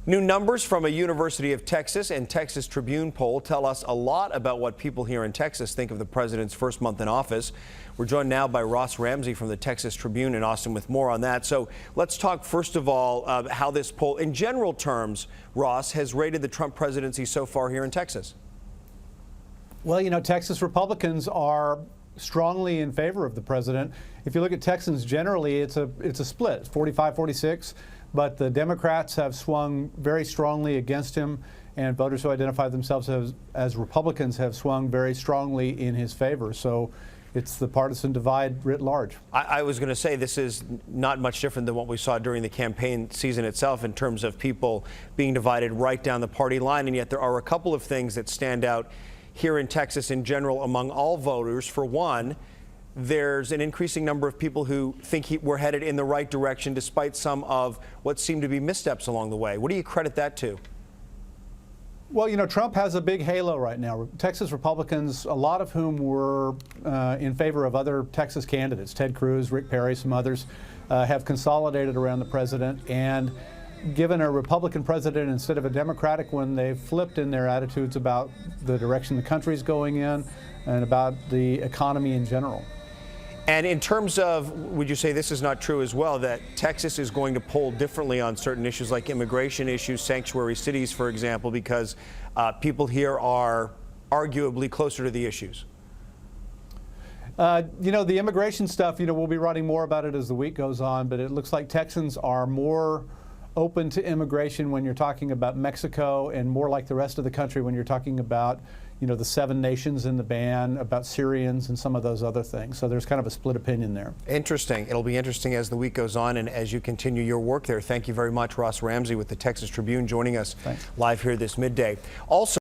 New numbers from a University of Texas and Texas Tribune poll tell us a lot about what people here in Texas think of the president's first month in office. We're joined now by Ross Ramsey from the Texas Tribune in Austin with more on that. So let's talk first of all how this poll, in general terms, Ross, has rated the Trump presidency so far here in Texas. Well, you know, Texas Republicans are strongly in favor of the president. If you look at Texans generally, it's a split, 45-46. But the Democrats have swung very strongly against him, and voters who identify themselves as Republicans have swung very strongly in his favor. So it's the partisan divide writ large. I was going to say this is not much different than what we saw during the campaign season itself in terms of people being divided right down the party line, and yet there are a couple of things that stand out here in Texas in general among all voters. For one, there's an increasing number of people who think we're headed in the right direction despite some of what seem to be missteps along the way. What do you credit that to? Well, you know, Trump has a big halo right now. Texas Republicans, a lot of whom were in favor of other Texas candidates, Ted Cruz, Rick Perry, some others, have consolidated around the president. And given a Republican president instead of a Democratic one, they've flipped in their attitudes about the direction the country's going in and about the economy in general. And in terms of, would you say this is not true as well, that Texas is going to poll differently on certain issues like immigration issues, sanctuary cities, for example, because people here are arguably closer to the issues? You know, the immigration stuff, you know, we'll be writing more about it as the week goes on, but it looks like Texans are more open to immigration when you're talking about Mexico and more like the rest of the country when you're talking about, you know, the 7 nations in the ban, about Syrians and some of those other things. So there's kind of a split opinion there. Interesting. It'll be interesting as the week goes on and as you continue your work there. Thank you very much, Ross Ramsey with the Texas Tribune, joining us live here this midday. Also,